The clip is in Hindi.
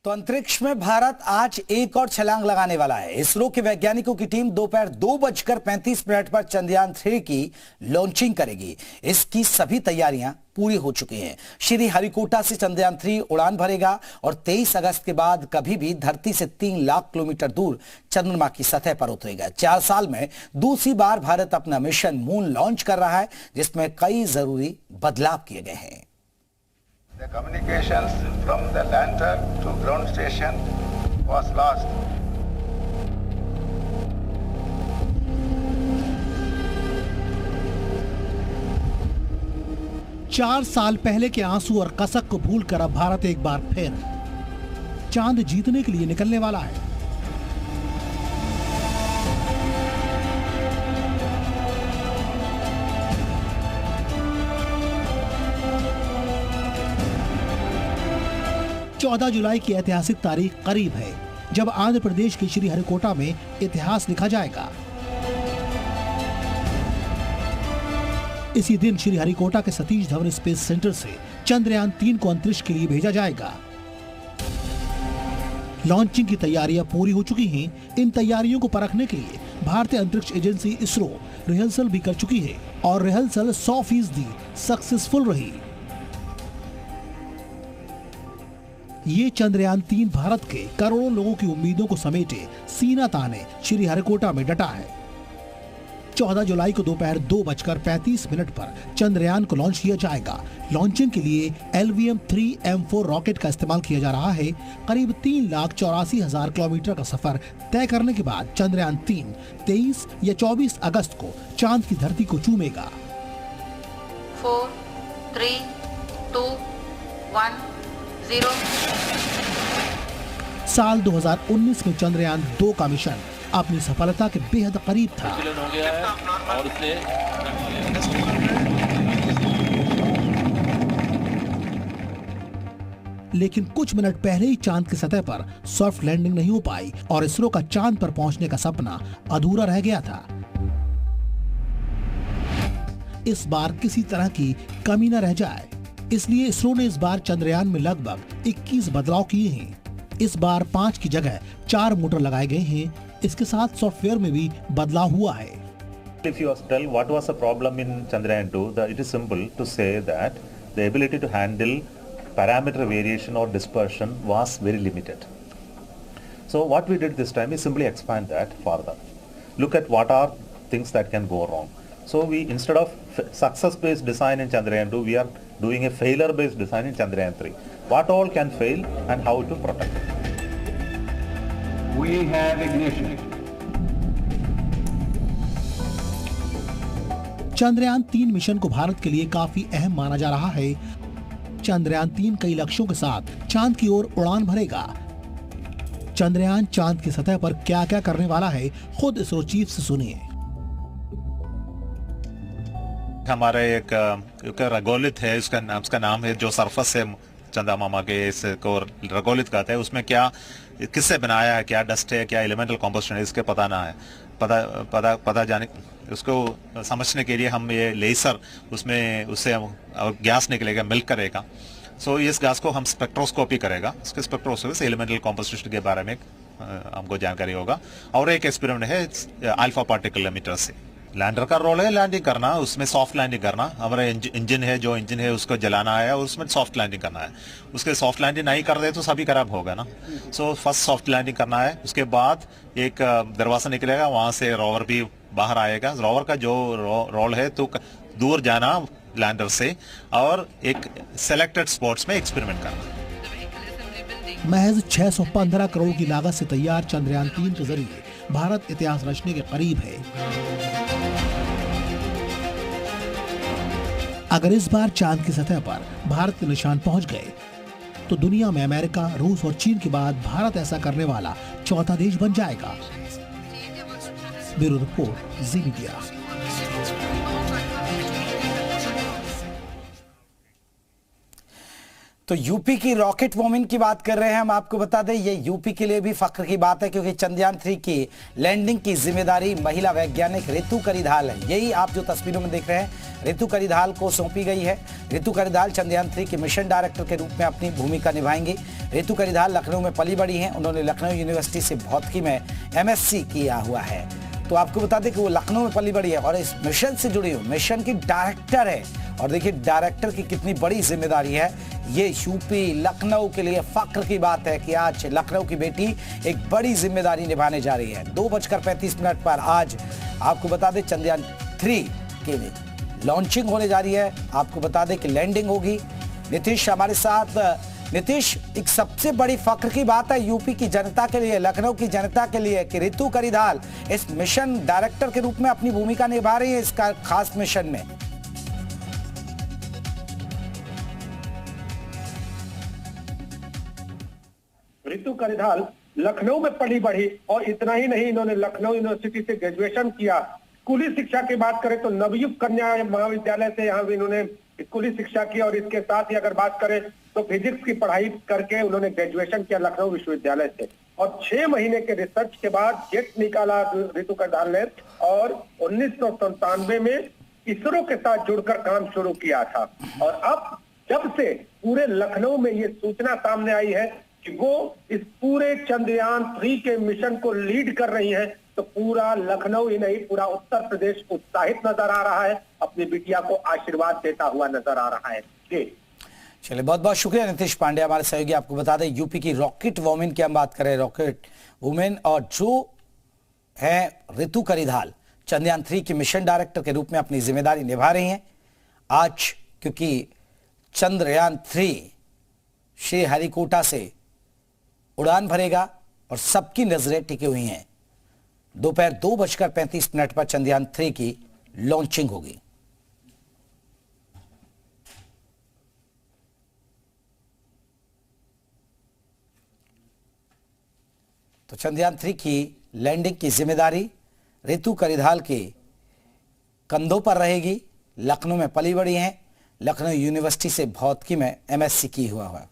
तो अंतरिक्ष में भारत आज एक और छलांग लगाने वाला है। इसरो के वैज्ञानिकों की टीम दोपहर 2:35 पर चंद्रयान 3 की लॉन्चिंग करेगी। इसकी सभी तैयारियां पूरी हो चुकी हैं। श्रीहरिकोटा से चंद्रयान 3 उड़ान भरेगा और 23 अगस्त के बाद कभी भी धरती से 3 लाख किलोमीटर दूर चंद्रमा की सतह पर उतरेगा। 4 साल में दूसरी बार भारत अपना मिशन मून लॉन्च कर रहा है, जिसमें कई जरूरी बदलाव किए गए हैं। The communications from the lander to ground station was lost. चार साल पहले के आंसू और कसक को भूलकर अब भारत एक बार फिर चांद जीतने के लिए निकलने वाला है। चौदह जुलाई की ऐतिहासिक तारीख करीब है जब आंध्र प्रदेश के श्रीहरिकोटा में इतिहास लिखा जाएगा। इसी दिन श्रीहरिकोटा के सतीश धवन स्पेस सेंटर से चंद्रयान 3 को अंतरिक्ष के लिए भेजा जाएगा। लॉन्चिंग की तैयारियां पूरी हो चुकी हैं। इन तैयारियों को परखने के लिए भारतीय अंतरिक्ष एजेंसी इसरो रिहर्सल भी कर चुकी है और रिहर्सल 100% सक्सेसफुल रही। ये चंद्रयान 3 भारत के करोड़ों लोगों की उम्मीदों को समेटे सीना ताने श्रीहरिकोटा में डटा है। 14 जुलाई को दोपहर 2:35 पर चंद्रयान को लॉन्च किया जाएगा। लॉन्चिंग के लिए LVM 3M4 रॉकेट का इस्तेमाल किया जा रहा है। करीब 3,84,000 किलोमीटर का सफर तय करने के बाद चंद्रयान 3 23 या 24 अगस्त को चांद की धरती को चूमेगा। 4, 3, 2, 1 0। साल 2019 में चंद्रयान 2 का मिशन अपनी सफलता के बेहद करीब था। हो गया है और उसने लेकिन कुछ मिनट पहले ही चांद की सतह पर सॉफ्ट लैंडिंग नहीं हो पाई और इसरो का चांद पर पहुंचने का सपना अधूरा रह गया था। इस बार किसी तरह की कमी न रह जाए, इसलिए इसरो ने इस बार चंद्रयान में लगभग 21 बदलाव किए हैं। इस बार 5 की जगह 4 मोटर लगाए गए हैं। इसके साथ सॉफ्टवेयर में भी बदलाव हुआ है। If you tell what was the problem in Chandrayaan 2, it is simple to say that the ability to handle parameter variation or dispersion was very limited. So what we did this time is simply expand that further. Look at what are things that can go wrong. So we, instead of success-based design in Chandrayaan 2, we are doing a failure-based design in Chandrayaan 3. What all can fail and how to protect it. We have ignition. Chandrayaan 3 mission को भारत के लिए काफी अहम माना जा रहा है। चंद्रयान 3 कई लक्ष्यों के साथ चांद की ओर उड़ान भरेगा। चंद्रयान चांद की सतह पर क्या-क्या करने वाला है, खुद इसरो चीफ से सुनिए। हमारा एक रगोलित है, उसका नाम है, जो सरफस है चंदा मामा के, इसको रगोलित कहते हैं। उसमें क्या किससे बनाया है, क्या डस्ट है, क्या एलिमेंटल कंपोजिशन है, इसके पता ना है। पता जाने उसको समझने के लिए हम ये लेजर उससे गैस निकलेगा, मिल्क करेगा। सो इस गैस को हम स्पेक्ट्रोस्कोपी करेगा। इसके स्पेक्ट्रोस्कोपी से एलिमेंटल कंपोजिशन के बारे में हमको जानकारी होगा। और एक एक्सपेरिमेंट है अल्फा पार्टिकल एमिटर से। लैंडर का रोल है लैंडिंग करना, उसमें सॉफ्ट लैंडिंग करना। हमारा इंजन है उसको जलाना है और उसमें सॉफ्ट लैंडिंग करना है। उसके सॉफ्ट लैंडिंग नहीं कर दे तो सभी खराब होगा ना। सो फर्स्ट सॉफ्ट लैंडिंग करना है। उसके बाद एक दरवाजा निकलेगा, वहां से रोवर भी बाहर आएगा। रोवर का जो रोल है तो दूर जाना लैंडर से और एक सेलेक्टेड स्पॉट्स में एक्सपेरिमेंट करना। महज 615 करोड़ की लागत से तैयार चंद्रयान 3 के जरिए भारत इतिहास रचने के करीब है। अगर इस बार चांद की सतह पर भारत के निशान पहुंच गए तो दुनिया में अमेरिका, रूस और चीन के बाद भारत ऐसा करने वाला चौथा देश बन जाएगा। ब्यूरो रिपोर्ट, जी मीडिया। तो यूपी की रॉकेट वोमेन की बात कर रहे हैं हम। आपको बता दें ये यूपी के लिए भी फख्र की बात है, क्योंकि चंद्रयान 3 की लैंडिंग की जिम्मेदारी महिला वैज्ञानिक रितु करिधाल है। यही आप जो तस्वीरों में देख रहे हैं रितु करिधाल को सौंपी गई है। रितु करिधाल चंद्रयान 3 के मिशन डायरेक्टर के रूप में अपनी भूमिका निभाएंगे। रितु करिधाल लखनऊ में पली बड़ी हैं। उन्होंने लखनऊ यूनिवर्सिटी से भौतिकी में MSc किया हुआ है। तो आपको बता दें कि वो लखनऊ में पली बड़ी है और इस मिशन से जुड़ी हुई मिशन की डायरेक्टर है। और देखिए डायरेक्टर की कितनी बड़ी जिम्मेदारी है। ये यूपी लखनऊ के लिए फख्र की बात है कि आज लखनऊ की बेटी एक बड़ी जिम्मेदारी निभाने जा रही है। 2:35 पर आज आपको बता दें चंद्रयान 3 की लॉन्चिंग होने जा रही है। आपको बता दें कि लैंडिंग होगी। नीतीश हमारे साथ। नीतीश, एक सबसे बड़ी फख्र की बात है यूपी की जनता के लिए, लखनऊ की जनता के लिए कि रितु करिधाल इस मिशन डायरेक्टर के रूप में अपनी भूमिका निभा रही है इस खास मिशन में। रितु करिधाल लखनऊ में पली बढ़ी और इतना ही नहीं, इन्होंने लखनऊ यूनिवर्सिटी से ग्रेजुएशन किया। स्कूली शिक्षा की बात करें तो नवयुग कन्या महाविद्यालय से यहाँ भी इन्होंने स्कूली शिक्षा की और इसके साथ ही अगर बात करें तो फिजिक्स की पढ़ाई करके उन्होंने ग्रेजुएशन किया लखनऊ विश्वविद्यालय से। और 6 महीने के रिसर्च के बाद जेट निकाला रितु करिधाल ने और 1997 में इसरो के साथ जुड़कर काम शुरू किया था। और अब जब से पूरे लखनऊ में ये सूचना सामने आई है कि वो इस पूरे चंद्रयान 3 के मिशन को लीड कर रही है, तो पूरा लखनऊ ही नहीं पूरा उत्तर प्रदेश उत्साहित नजर आ रहा है, अपनी बिटिया को आशीर्वाद देता हुआ नजर आ रहा है। जी चलिए, बहुत बहुत शुक्रिया नीतीश पांडे हमारे सहयोगी। आपको बता दें यूपी की रॉकेट वोमेन की हम बात करें, रॉकेट वुमेन, और जो है रितु करिधाल चंद्रयान 3 के मिशन डायरेक्टर के रूप में अपनी जिम्मेदारी निभा रही हैं आज, क्योंकि चंद्रयान 3 श्रीहरिकोटा से उड़ान भरेगा और सबकी नजरें टिकी हुई हैं। दोपहर 2:35 पर चंद्रयान 3 की लॉन्चिंग होगी। तो चंद्रयान 3 की लैंडिंग की जिम्मेदारी रितु करिधाल के कंधों पर रहेगी। लखनऊ में पली बड़ी हैं, लखनऊ यूनिवर्सिटी से भौतिकी में MSc की हुआ है।